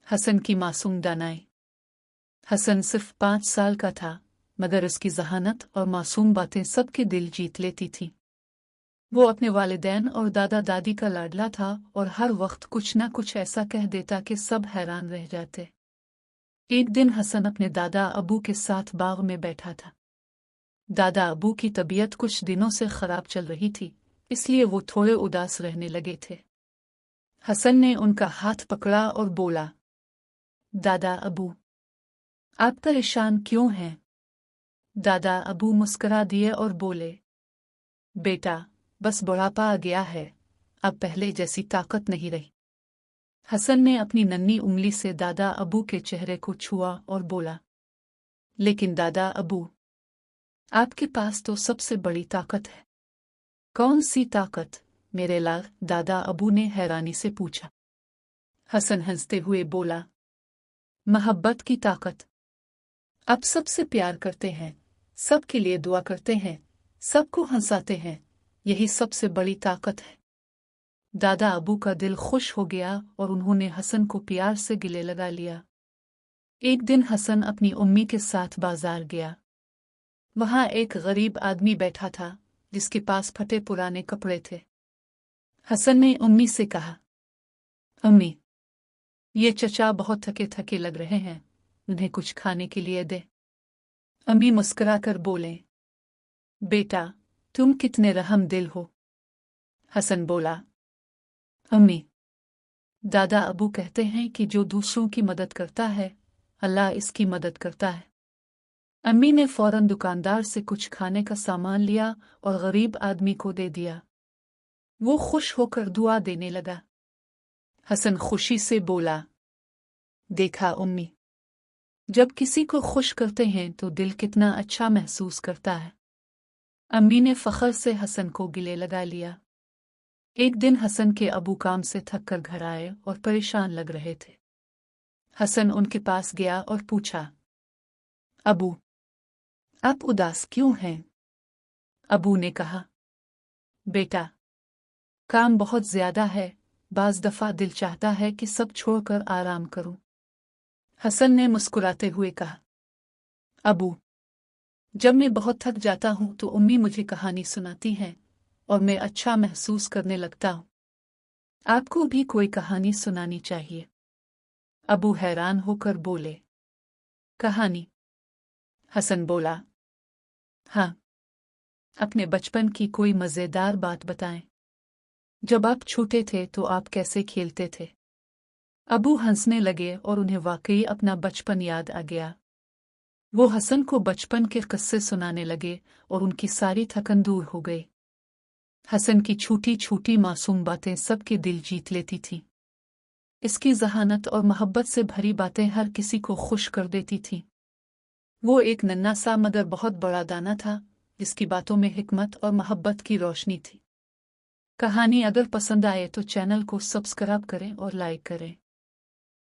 हसन की मासूम दानाएं। हसन सिर्फ 5 साल का था, मगर उसकी जहानत और मासूम बातें सबके दिल जीत लेती थीं। वो अपने वालिदैन और दादा दादी का लाडला था और हर वक्त कुछ न कुछ ऐसा कह देता कि सब हैरान रह जाते। एक दिन हसन अपने दादा अबू के साथ बाग में बैठा था। दादा अबू की तबीयत कुछ दिनों से खराब चल रही थी, इसलिए वो थोड़े उदास रहने लगे थे। हसन ने उनका हाथ पकड़ा और बोला, दादा अबू, आप परेशान क्यों हैं? दादा अबू मुस्कुरा दिए और बोले, बेटा, बस बुढ़ापा आ गया है, अब पहले जैसी ताकत नहीं रही। हसन ने अपनी नन्ही उंगली से दादा अबू के चेहरे को छुआ और बोला, लेकिन दादा अबू, आपके पास तो सबसे बड़ी ताकत है। कौन सी ताकत मेरे लाल? दादा अबू ने हैरानी से पूछा। हसन हंसते हुए बोला, मोहब्बत की ताकत। आप सबसे प्यार करते हैं, सबके लिए दुआ करते हैं, सबको हंसाते हैं, यही सबसे बड़ी ताकत है। दादा अबू का दिल खुश हो गया और उन्होंने हसन को प्यार से गले लगा लिया। एक दिन हसन अपनी उम्मी के साथ बाजार गया। वहां एक गरीब आदमी बैठा था जिसके पास फटे पुराने कपड़े थे। हसन ने उम्मी से कहा, अम्मी, ये चचा बहुत थके थके लग रहे हैं, उन्हें कुछ खाने के लिए दे। अम्मी मुस्कुराकर बोले, बेटा, तुम कितने रहम दिल हो। हसन बोला, अम्मी, दादा अबू कहते हैं कि जो दूसरों की मदद करता है, अल्लाह इसकी मदद करता है। अम्मी ने फौरन दुकानदार से कुछ खाने का सामान लिया और गरीब आदमी को दे दिया। वो खुश होकर दुआ देने लगा। हसन खुशी से बोला, देखा उम्मी, जब किसी को खुश करते हैं तो दिल कितना अच्छा महसूस करता है। अम्मी ने फख्र से हसन को गले लगा लिया। एक दिन हसन के अबू काम से थक कर घर आए और परेशान लग रहे थे। हसन उनके पास गया और पूछा, अबू, आप उदास क्यों हैं? अबू ने कहा, बेटा, काम बहुत ज्यादा है, बाज दफा दिल चाहता है कि सब छोड़कर आराम करूं। हसन ने मुस्कुराते हुए कहा, अबू, जब मैं बहुत थक जाता हूं तो उम्मी मुझे कहानी सुनाती हैं और मैं अच्छा महसूस करने लगता हूं। आपको भी कोई कहानी सुनानी चाहिए। अबू हैरान होकर बोले, कहानी? हसन बोला, हाँ, अपने बचपन की कोई मजेदार बात बताएं। जब आप छोटे थे तो आप कैसे खेलते थे? अबू हंसने लगे और उन्हें वाकई अपना बचपन याद आ गया। वो हसन को बचपन के किस्से सुनाने लगे और उनकी सारी थकन दूर हो गई। हसन की छोटी छोटी मासूम बातें सबके दिल जीत लेती थीं। इसकी जहानत और मोहब्बत से भरी बातें हर किसी को खुश कर देती थीं। वो एक नन्हा सा मगर बहुत बड़ा दाना था, जिसकी बातों में हिकमत और मोहब्बत की रोशनी थी। कहानी अगर पसंद आए तो चैनल को सब्सक्राइब करें और लाइक करें।